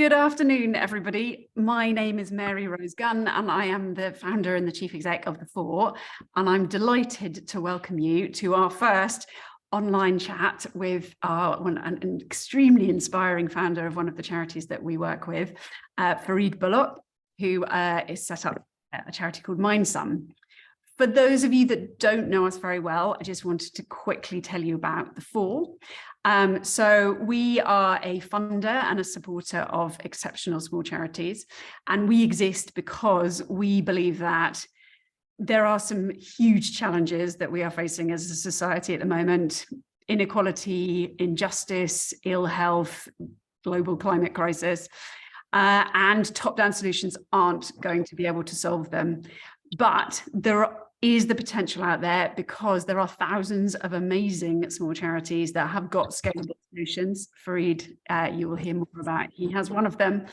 Good afternoon, everybody. My name is Mary Rose Gunn, and I am the founder and the chief exec of the Fore. And I'm delighted to welcome you to our first online chat with an extremely inspiring founder of one of the charities that we work with, Fareed Baloch, who is set up a charity called Mindsum. For those of you that don't know us very well, I just wanted to quickly tell you about the Fore. So we are a funder and a supporter of exceptional small charities, and we exist because we believe that there are some huge challenges that we are facing as a society at the moment: inequality, injustice, ill health, global climate crisis, and top-down solutions aren't going to be able to solve them. But there is the potential out there because there are thousands of amazing small charities that have got scalable solutions. Fareed, you will hear more about. He has one of them.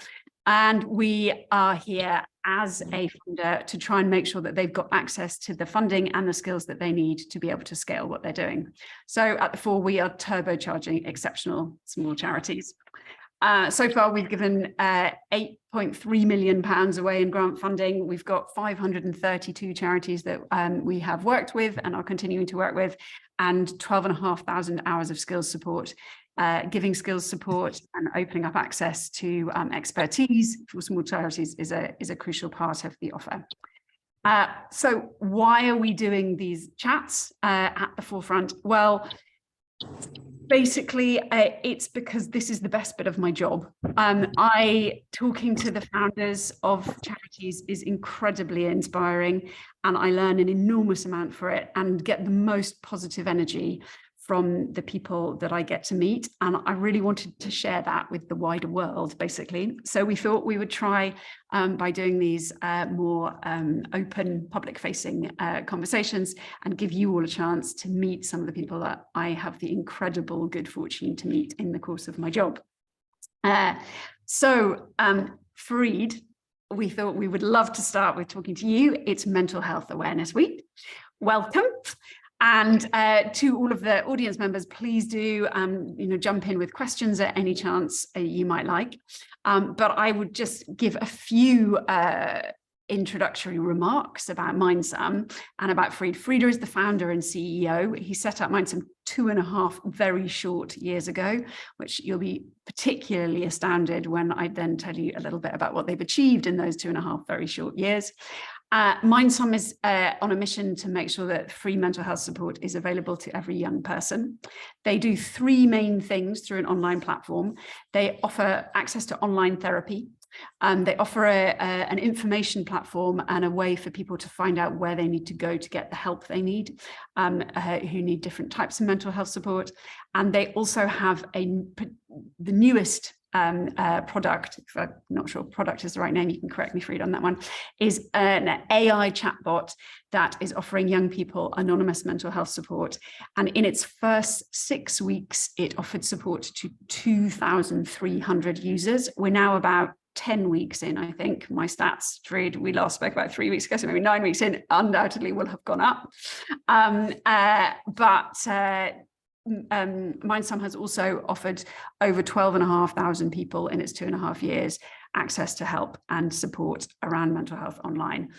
And we are here as a funder to try and make sure that they've got access to the funding and the skills that they need to be able to scale what they're doing. So at the Fore, we are turbocharging exceptional small charities. So far, we've given £8.3 million away in grant funding. We've got 532 charities that we have worked with and are continuing to work with, and 12,500 hours of skills support. Giving skills support and opening up access to expertise for small charities is a crucial part of the offer. So why are we doing these chats at the forefront? Well, basically, it's because this is the best bit of my job. Talking to the founders of charities is incredibly inspiring, and I learn an enormous amount for it and get the most positive energy from the people that I get to meet. And I really wanted to share that with the wider world, basically. So we thought we would try by doing these more open, public-facing conversations and give you all a chance to meet some of the people that I have the incredible good fortune to meet in the course of my job. Fareed, we thought we would love to start with talking to you. It's Mental Health Awareness Week. Welcome. And to all of the audience members, please do jump in with questions at any chance you might like. But I would just give a few introductory remarks about Mindsum and about Fareed. Fareed is the founder and CEO. He set up Mindsum 2.5 very short years ago, which you'll be particularly astounded when I then tell you a little bit about what they've achieved in those 2.5 very short years. Mindsum is on a mission to make sure that free mental health support is available to every young person. They do 3 main things through an online platform. They offer access to online therapy. They offer an information platform and a way for people to find out where they need to go to get the help they need, who need different types of mental health support. And they also have the newest product, if I'm not sure product is the right name, you can correct me, Fareed, on that one, is an AI chatbot that is offering young people anonymous mental health support. And in its first 6 weeks, it offered support to 2,300 users. We're now about 10 weeks in, I think. My stats, Fareed, we last spoke about 3 weeks ago, so maybe 9 weeks in, undoubtedly will have gone up. Mindsum has also offered over 12,500 people in its 2.5 years access to help and support around mental health online.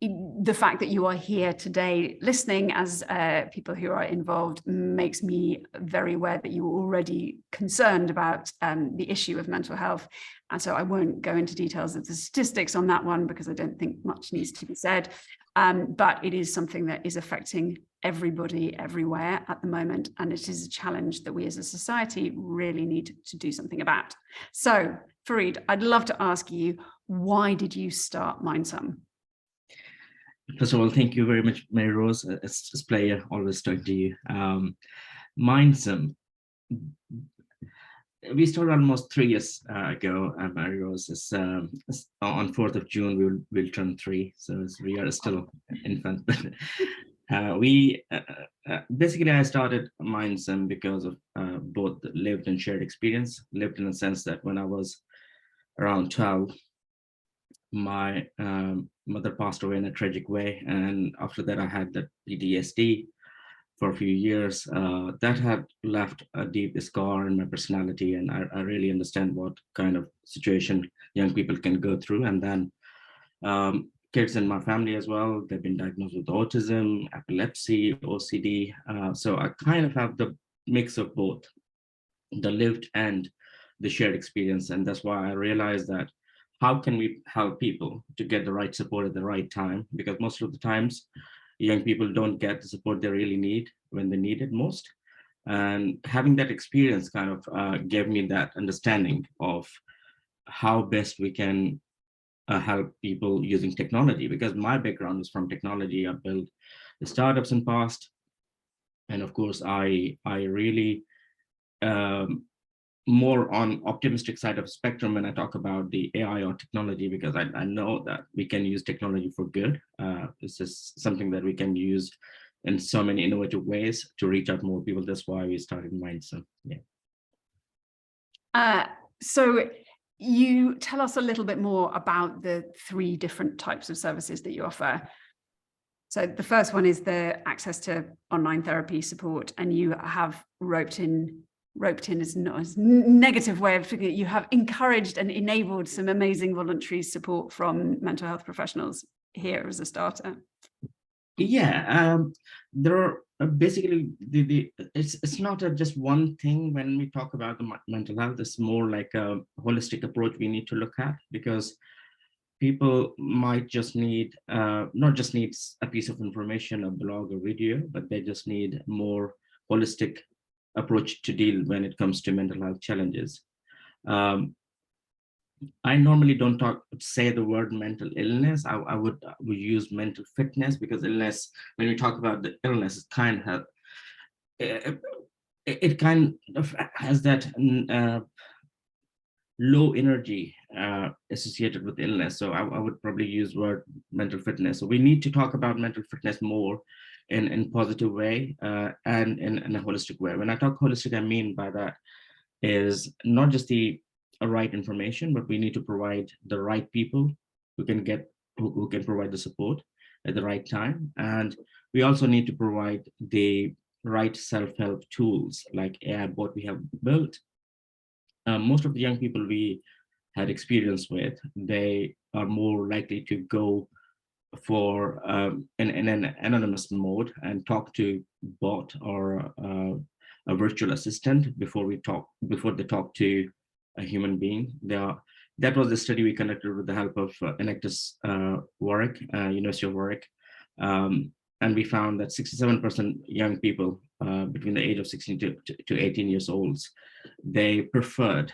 The fact that you are here today listening as people who are involved makes me very aware that you are already concerned about the issue of mental health. And so I won't go into details of the statistics on that one because I don't think much needs to be said. But it is something that is affecting everybody everywhere at the moment. And it is a challenge that we as a society really need to do something about. So, Fareed, I'd love to ask you, why did you start Mindsum? First of all, thank you very much, Mary Rose. It's a pleasure always talking to you. Mindsum, we started almost 3 years ago. Mary Rose is on 4th of June, we'll turn 3, so we are still infant. Basically, I started Mindsum because of both lived and shared experience. Lived in the sense that when I was around 12, my mother passed away in a tragic way, and after that I had the PTSD for a few years. That had left a deep scar in my personality, and I really understand what kind of situation young people can go through. And then kids in my family as well, they've been diagnosed with autism, epilepsy, OCD. So I kind of have the mix of both, the lived and the shared experience. And that's why I realized that how can we help people to get the right support at the right time? Because most of the times, young people don't get the support they really need when they need it most. And having that experience kind of gave me that understanding of how best we can help people using technology. Because my background is from technology. I built the startups in past, and of course, I really more on optimistic side of spectrum when I talk about the AI or technology, because I know that we can use technology for good. This is something that we can use in so many innovative ways to reach out more people. That's why we started Mindsum. Yeah. So you tell us a little bit more about the 3 different types of services that you offer. So the first one is the access to online therapy support, and you have roped in is not a negative way of figuring it. You have encouraged and enabled some amazing voluntary support from mental health professionals here as a starter. Yeah, there are basically it's not just one thing when we talk about the mental health. It's more like a holistic approach we need to look at, because people might just need not just needs a piece of information, a blog or video, but they just need more holistic approach to deal when it comes to mental health challenges. I normally don't say the word mental illness. I would use mental fitness, because illness, when we talk about the illness, it kind of it kind of has that low energy associated with illness. So I would probably use word mental fitness. So we need to talk about mental fitness more in positive way and in a holistic way. When I talk holistic, I mean by that is not just the right information, but we need to provide the right people who can provide the support at the right time. And we also need to provide the right self-help tools like AI bot we have built. Most of the young people we had experience with, they are more likely to go for in an anonymous mode and talk to bot or a virtual assistant before they talk to a human being. That was the study we conducted with the help of Enactus Warwick, University of Warwick, and we found that 67% young people between the age of 16 to 18 years old, they preferred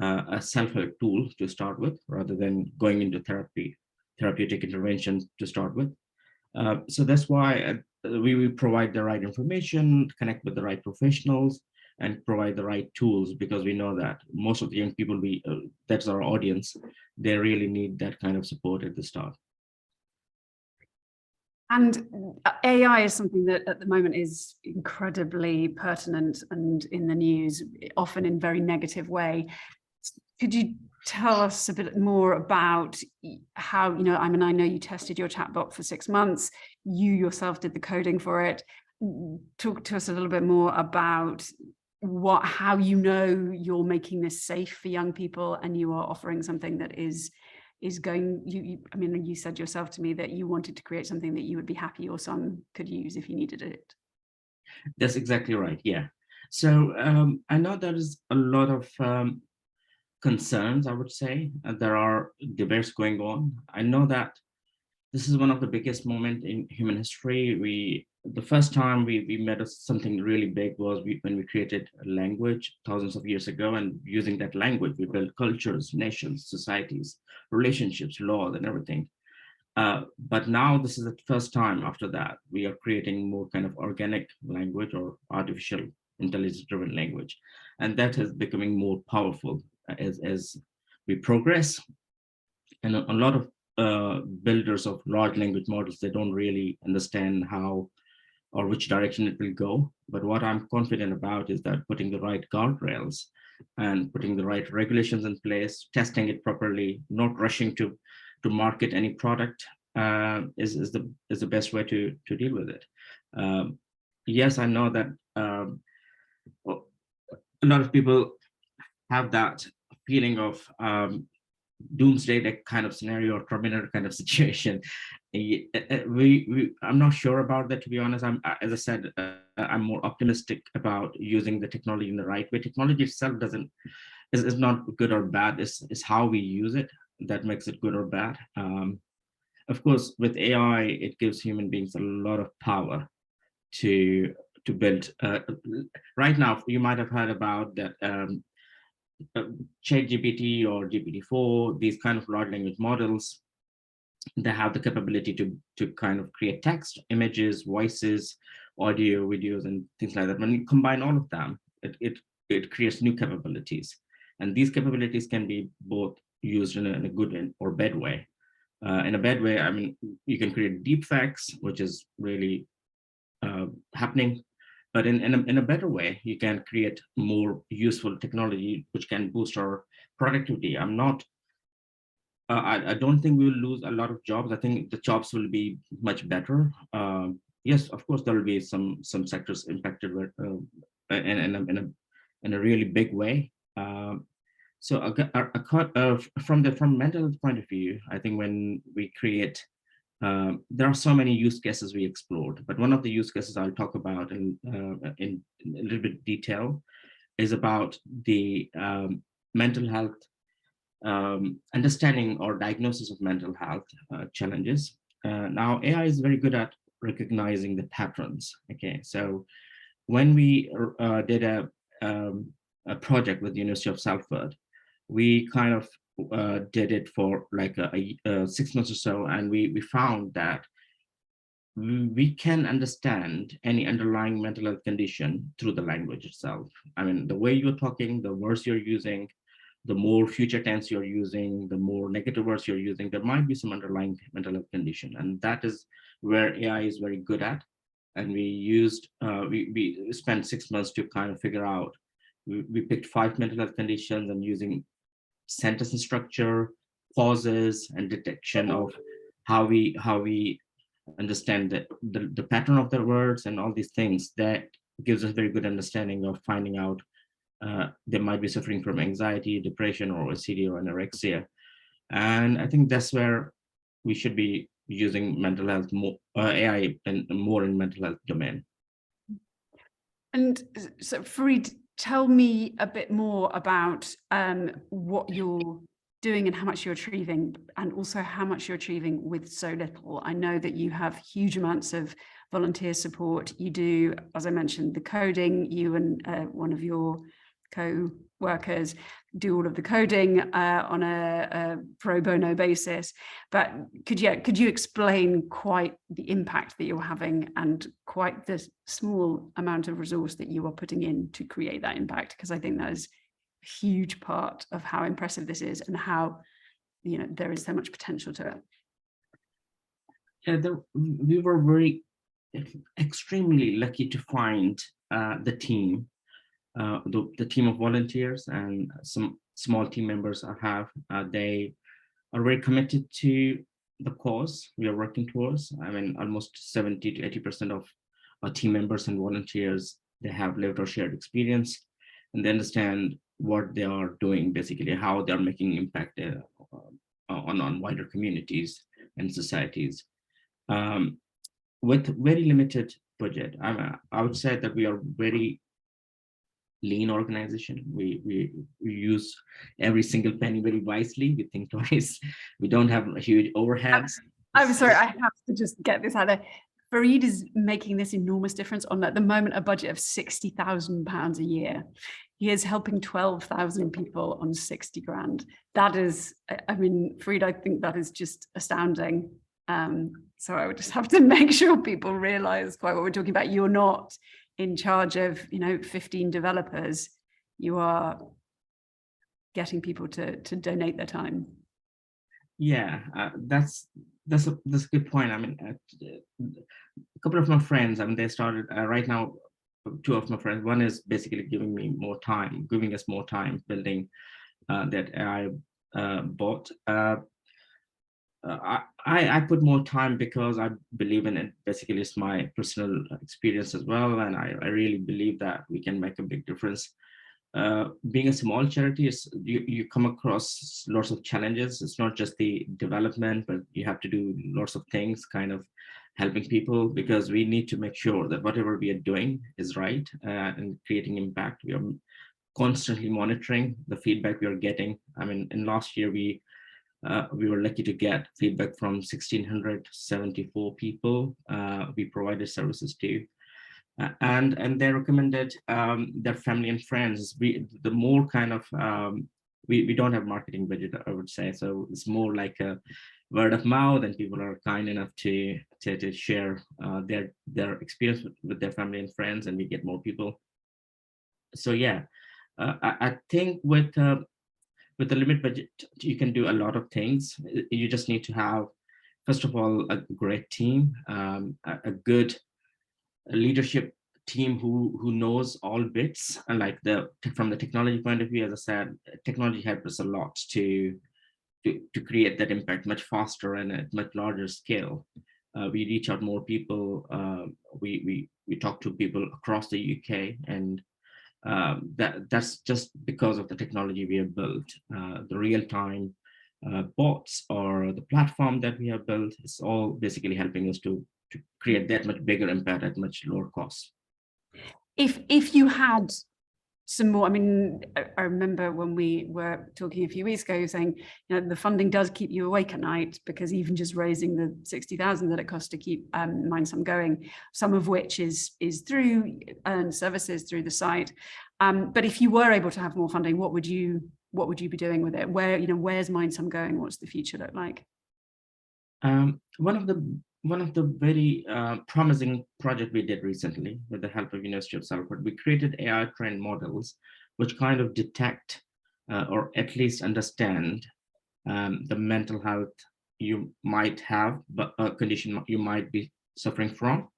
a self-help tool to start with rather than going into therapeutic intervention to start with. So that's why we provide the right information, connect with the right professionals, and provide the right tools, because we know that most of the young people that's our audience, they really need that kind of support at the start. And AI is something that at the moment is incredibly pertinent and in the news, often in a very negative way. Could you tell us a bit more about how, I know you tested your chatbot for 6 months, you yourself did the coding for it. Talk to us a little bit more about how you're making this safe for young people, and you are offering something that is going, you said yourself to me that you wanted to create something that you would be happy your son could use if he needed it. That's exactly right. Yeah. So I know there is a lot of concerns, I would say. There are debates going on. I know that this is one of the biggest moments in human history. The first time we met something really big was when we created a language thousands of years ago, and using that language, we built cultures, nations, societies, relationships, laws, and everything. But now this is the first time after that we are creating more kind of organic language or artificial intelligence-driven language, and that is becoming more powerful as we progress. And a lot of builders of large language models, they don't really understand how or which direction it will go. But what I'm confident about is that putting the right guardrails and putting the right regulations in place, testing it properly, not rushing to market any product is the best way to deal with it. yes, I know that a lot of people have that feeling of doomsday like kind of scenario or Terminator kind of situation. I'm not sure about that, to be honest. As I said, I'm more optimistic about using the technology in the right way. Technology itself doesn't is not good or bad. Is how we use it that makes it good or bad. Of course, with AI, it gives human beings a lot of power to build. Right now, you might have heard about that. ChatGPT or GPT-4, these kind of large language models, they have the capability to kind of create text, images, voices, audio, videos, and things like that. When you combine all of them, it creates new capabilities. And these capabilities can be both used in a good or bad way. In a bad way, I mean, you can create deep facts, which is really happening. But in a better way, you can create more useful technology, which can boost our productivity. I don't think we will lose a lot of jobs. I think the jobs will be much better. Yes, of course, there will be some sectors impacted in a really big way. So from mental health point of view, I think when we create, there are so many use cases we explored, but one of the use cases I'll talk about in a little bit detail is about the mental health understanding or diagnosis of mental health challenges. Now, AI is very good at recognizing the patterns. Okay, so when we did a project with the University of Salford, we kind of did it for like 6 months or so, and we found that we can understand any underlying mental health condition through the language itself. I mean, the way you're talking, the words you're using, the more future tense you're using, the more negative words you're using, there might be some underlying mental health condition. And that is where AI is very good at. And we spent 6 months to kind of figure out, we picked 5 mental health conditions and using sentence structure, pauses, and detection of how we understand the pattern of the words and all these things, that gives us very good understanding of finding out they might be suffering from anxiety, depression, or OCD or anorexia. And I think that's where we should be using mental health more, AI and more in mental health domain. And so, Fareed, tell me a bit more about what you're doing and how much you're achieving, and also how much you're achieving with so little. I know that you have huge amounts of volunteer support. You do, as I mentioned, the coding. You and one of your co-workers do all of the coding on a pro bono basis. But could you explain quite the impact that you're having and quite the small amount of resource that you are putting in to create that impact? Because I think that is a huge part of how impressive this is and how, you know, there is so much potential to it. Yeah, we were very extremely lucky to find the team. The team of volunteers and some small team members I have, they are very committed to the cause we are working towards. I mean, almost 70 to 80% of our team members and volunteers, they have lived or shared experience, and they understand what they are doing, basically how they are making impact on wider communities and societies. With very limited budget, I would say that we are very lean organization. We use every single penny very wisely. We think twice. We don't have huge overheads. I'm sorry, I have to just get this out there. Fareed is making this enormous difference on, at the moment, a budget of £60,000 a year. He is helping 12,000 people on 60 grand. That is, I mean, Fareed, I think that is just astounding. So I would just have to make sure people realize quite what we're talking about. You're not in charge of, 15 developers. You are getting people to donate their time. Yeah, that's a good point. I mean, a couple of my friends, I mean, they started right now. 2 of my friends, one is basically giving us more time building that AI bot. I put more time because I believe in it. Basically, it's my personal experience as well, and I really believe that we can make a big difference. Being a small charity, is you come across lots of challenges. It's not just the development, but you have to do lots of things, kind of helping people, because we need to make sure that whatever we are doing is right and creating impact. We are constantly monitoring the feedback we are getting. I mean, in last year, we were lucky to get feedback from 1,674 people we provided services to. And they recommended their family and friends. The more kind of, we don't have marketing budget, I would say. So it's more like a word of mouth, and people are kind enough to share their experience with their family and friends, and we get more people. So yeah, I think with the limit budget, you can do a lot of things. You just need to have, first of all, a great team, a good leadership team who knows all bits, and like from the technology point of view, as I said, technology helps us a lot to create that impact much faster and at much larger scale. We reach out more people. We talk to people across the UK, and that's just because of the technology we have built. The real-time bots or the platform that we have built is all basically helping us to create that much bigger impact at much lower cost. If you had some more, I mean, I remember when we were talking a few weeks ago, saying, you know, the funding does keep you awake at night, because even just raising the 60,000 that it costs to keep Mindsum going, some of which is through earned services through the site. But if you were able to have more funding, what would you be doing with it? Where's Mindsum going? What's the future look like? One of the very promising project we did recently with the help of University of Salford, we created AI trained models which kind of detect or at least understand the mental health you might have, but a condition you might be suffering from,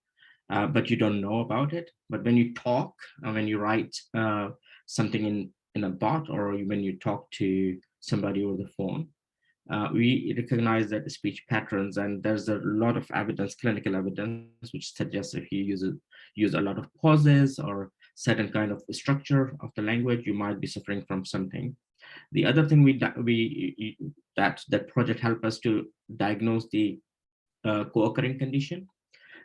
but you don't know about it. But when you talk, when you write something in a bot, or when you talk to somebody over the phone, we recognize that speech patterns, and there's a lot of evidence, clinical evidence, which suggests if you use a lot of pauses or certain kind of structure of the language, you might be suffering from something. The other thing that project helped us to diagnose the co-occurring condition.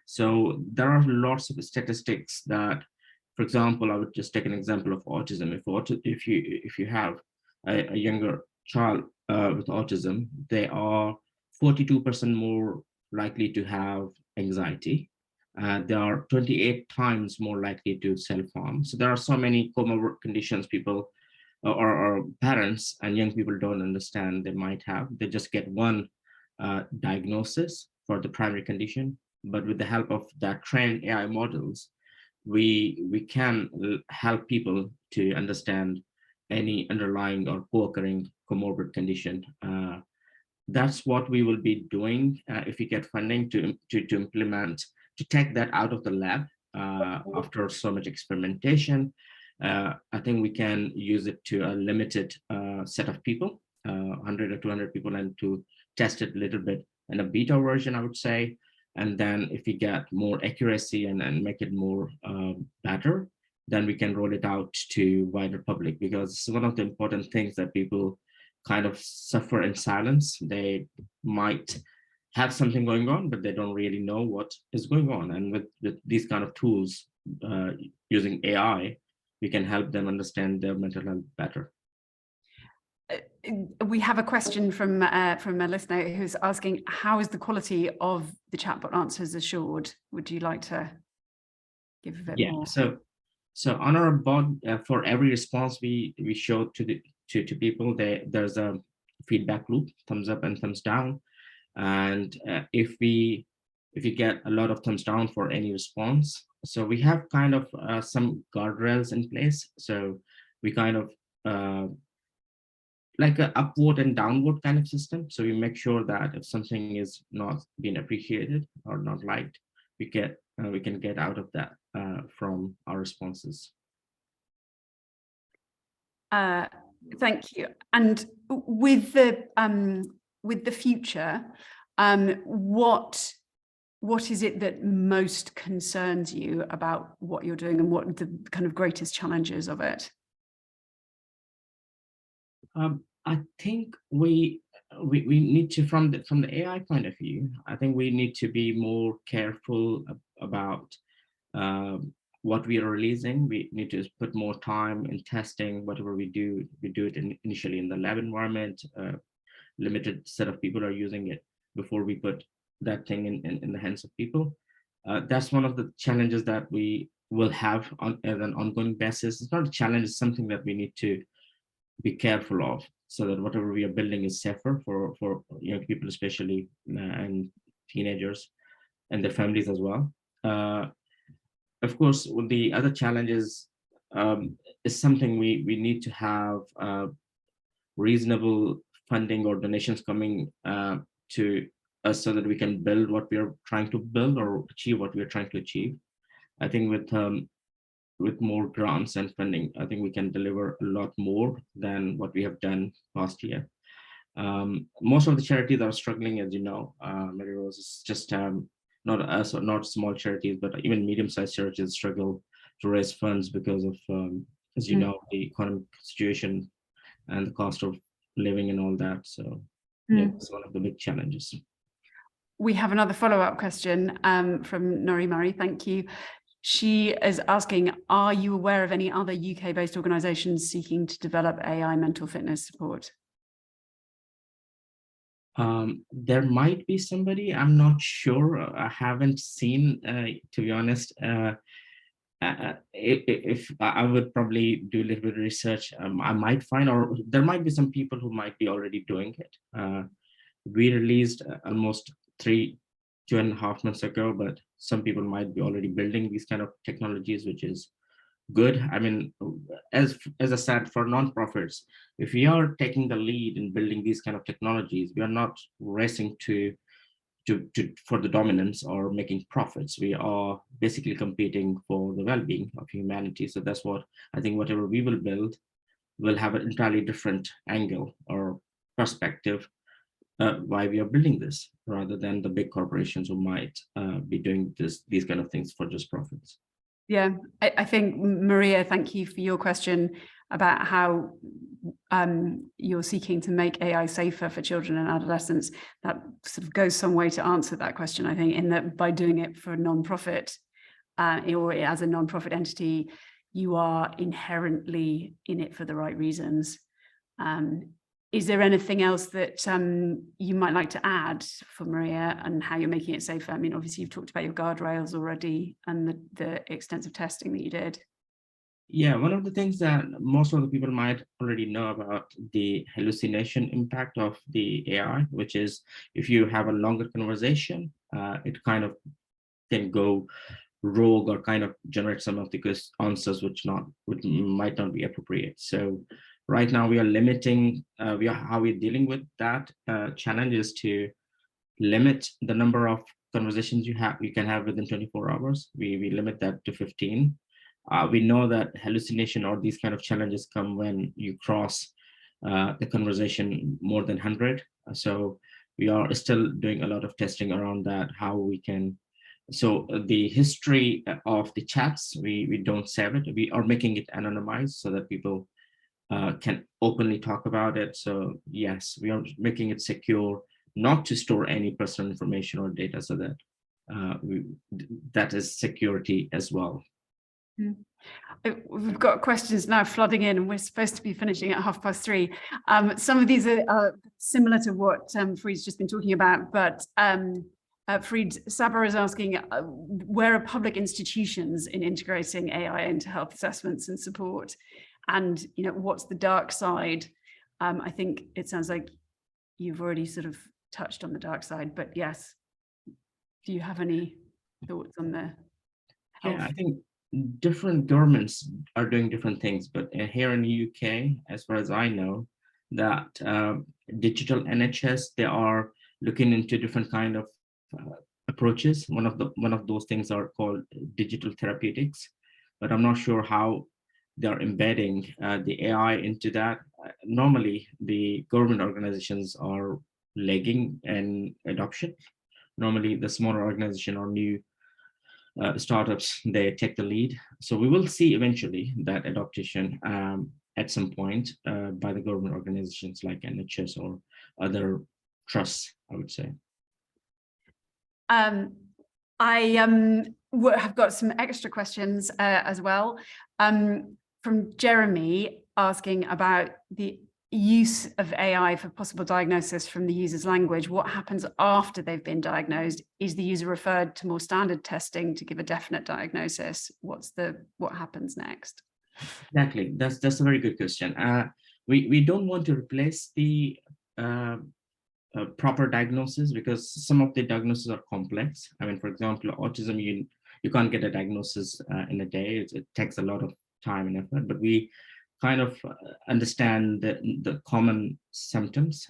So there are lots of statistics that, for example, I would just take an example of autism. If you have a younger child with autism, they are 42% more likely to have anxiety. They are 28 times more likely to self-harm. So there are so many comorbid conditions people or parents and young people don't understand they might have. They just get one diagnosis for the primary condition. But with the help of that trained AI models, we can help people to understand any underlying or co-occurring comorbid condition. That's what we will be doing if we get funding to implement, to take that out of the lab after so much experimentation. I think we can use it to a limited set of people, 100 or 200 people, and to test it a little bit in a beta version, I would say. And then if we get more accuracy and make it more better, then we can roll it out to wider public, because it's one of the important things that people kind of suffer in silence. They might have something going on, but they don't really know what is going on. And with these kind of tools, using AI, we can help them understand their mental health better. We have a question from a listener who's asking, how is the quality of the chatbot answers assured? Would you like to give a bit more? So on our bot, for every response we show to people, there's a feedback loop, thumbs up and thumbs down. And if we get a lot of thumbs down for any response, so we have kind of some guardrails in place. So we kind of like an upward and downward kind of system. So we make sure that if something is not being appreciated or not liked, we can get out of that from our responses. Thank you. And with the with the future, what is it that most concerns you about what you're doing, and what are the kind of greatest challenges of it? I think we need to, from the AI point of view, I think we need to be more careful about what we are releasing. We need to put more time in testing whatever we do. We do it initially in the lab environment. Limited set of people are using it before we put that thing in the hands of people. That's one of the challenges that we will have on as an ongoing basis. It's not a challenge, it's something that we need to be careful of, so that whatever we are building is safer for young people, especially, and teenagers and their families as well. Of course, the other challenges is something we need to have reasonable funding or donations coming to us, so that we can build what we are trying to build or achieve what we are trying to achieve. I think with more grants and funding, I think we can deliver a lot more than what we have done last year. Most of the charities are struggling, as you know. Mary Rose is just not us, or not small charities, but even medium-sized charities struggle to raise funds because of, as you know, the economic situation and the cost of living and all that. So yeah, it's one of the big challenges. We have another follow-up question from Nori Murray. Thank you. She is asking, are you aware of any other UK-based organisations seeking to develop AI mental fitness support? There might be somebody, I'm not sure. I haven't seen, to be honest. If I would probably do a little bit of research, I might find, or there might be some people who might be already doing it. We released almost 2.5 months ago, but some people might be already building these kind of technologies, which is good. I mean, as I said, for nonprofits, if we are taking the lead in building these kind of technologies, we are not racing for the dominance or making profits. We are basically competing for the well-being of humanity. So that's what I think. Whatever we will build will have an entirely different angle or perspective why we are building this, rather than the big corporations who might be doing these kind of things for just profits. Yeah, I think, Maria, thank you for your question about how you're seeking to make AI safer for children and adolescents. That sort of goes some way to answer that question, I think, in that by doing it for a non-profit or as a non-profit entity, you are inherently in it for the right reasons. Is there anything else that you might like to add for Maria and how you're making it safer? I mean, obviously you've talked about your guardrails already and the extensive testing that you did. Yeah, one of the things that most of the people might already know about the hallucination impact of the AI, which is if you have a longer conversation, it kind of can go rogue or kind of generate some of the answers which might not be appropriate. So right now we are limiting, how we're dealing with that challenge is to limit the number of conversations you can have within 24 hours. We limit that to 15. We know that hallucination or these kind of challenges come when you cross the conversation more than 100. So we are still doing a lot of testing around that, how we can. So the history of the chats, we don't save it. We are making it anonymized so that people can openly talk about it. So yes, we are making it secure, not to store any personal information or data, so that that is security as well. We've got questions now flooding in, and we're supposed to be finishing at 3:30. Some of these are similar to what Fareed's just been talking about, but Fareed Sabah is asking, where are public institutions in integrating AI into health assessments and support? And what's the dark side? I think it sounds like you've already sort of touched on the dark side, but yes, do you have any thoughts on the health? Yeah, I think different governments are doing different things, but here in the UK, as far as I know, that digital NHS, they are looking into different kind of approaches. One of those things are called digital therapeutics, but I'm not sure how they're embedding the AI into that. Normally, the government organizations are lagging in adoption. Normally, the smaller organization or new startups, they take the lead. So we will see eventually that adoption at some point by the government organizations like NHS or other trusts, I would say. I have got some extra questions as well. From Jeremy asking about the use of AI for possible diagnosis from the user's language. What happens after they've been diagnosed? Is the user referred to more standard testing to give a definite diagnosis? What happens next? Exactly, that's a very good question. We don't want to replace the proper diagnosis, because some of the diagnoses are complex. I mean, for example, autism, you can't get a diagnosis in a day. It takes a lot of time and effort, but we kind of understand the common symptoms.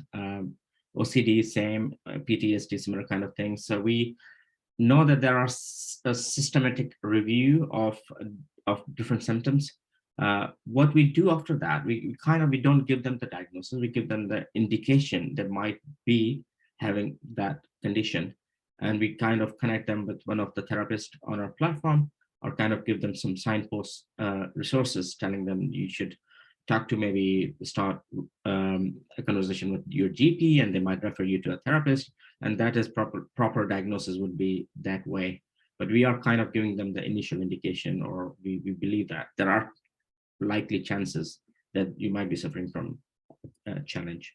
OCD, same, PTSD, similar kind of things. So we know that there are a systematic review of different symptoms. What we do after that, we don't give them the diagnosis, we give them the indication that might be having that condition. And we kind of connect them with one of the therapists on our platform, or kind of give them some signpost resources telling them you should talk to, maybe start a conversation with your GP, and they might refer you to a therapist. And that is proper diagnosis would be that way. But we are kind of giving them the initial indication, or we believe that there are likely chances that you might be suffering from a challenge.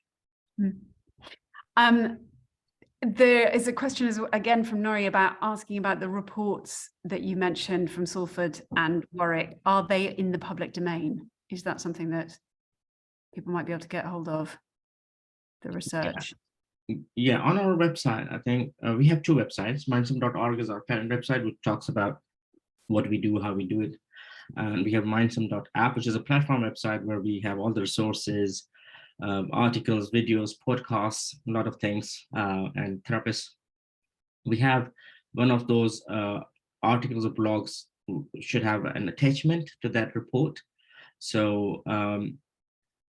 There is a question again from Nori asking about the reports that you mentioned from Salford and Warwick. Are they in the public domain? Is that something that people might be able to get hold of, the research? Yeah, on our website, I think we have two websites. Mindsum.org is our parent website, which talks about what we do, how we do it. And we have Mindsum.app, which is a platform website where we have all the resources, articles, videos, podcasts, a lot of things, and therapists. We have one of those articles or blogs should have an attachment to that report. So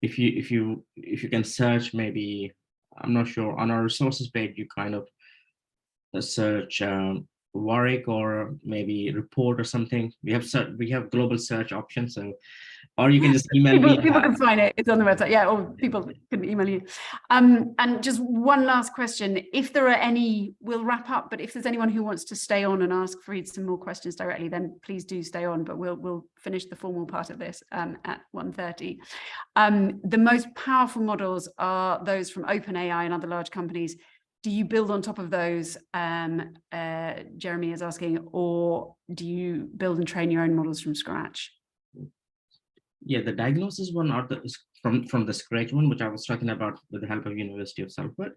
if you can search, maybe, I'm not sure, on our resources page, you kind of search Warwick or maybe report or something. We have global search options, so, or you can just email me. People can find it. It's on the website. Yeah, or people can email you. And just one last question. If there are any, we'll wrap up, but if there's anyone who wants to stay on and ask Fareed some more questions directly, then please do stay on, but we'll finish the formal part of this at 1:30. The most powerful models are those from OpenAI and other large companies. Do you build on top of those, Jeremy is asking, or do you build and train your own models from scratch? Yeah, the diagnosis one are from the scratch one, which I was talking about with the help of University of Salford.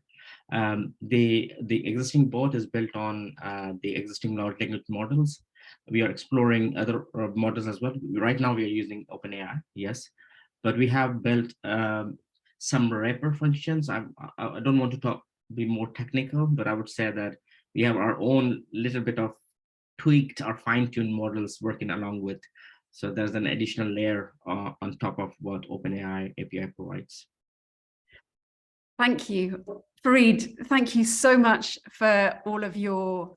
The existing bot is built on the existing large language models. We are exploring other models as well. Right now we are using OpenAI, yes, but we have built some wrapper functions. I don't want to be more technical, but I would say that we have our own little bit of tweaked or fine-tuned models working along with. So there's an additional layer on top of what OpenAI API provides. Thank you. Fareed, thank you so much for all of your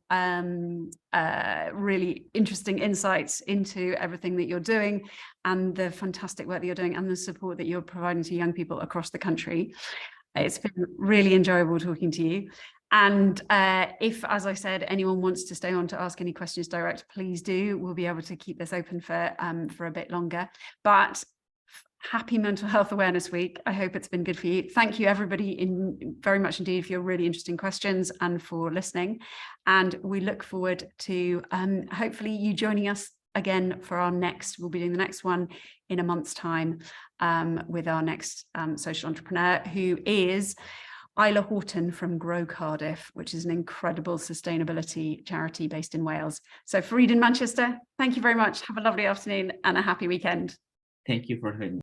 really interesting insights into everything that you're doing and the fantastic work that you're doing and the support that you're providing to young people across the country. It's been really enjoyable talking to you. And if, as I said, anyone wants to stay on to ask any questions direct, please do. We'll be able to keep this open for a bit longer. But happy Mental Health Awareness Week. I hope it's been good for you. Thank you, everybody, very much indeed for your really interesting questions and for listening. And we look forward to hopefully you joining us again for our next, we'll be doing the next one in a month's time with our next social entrepreneur, who is Isla Horton from Grow Cardiff, which is an incredible sustainability charity based in Wales. So Fareed in Manchester, thank you very much. Have a lovely afternoon and a happy weekend. Thank you for having me.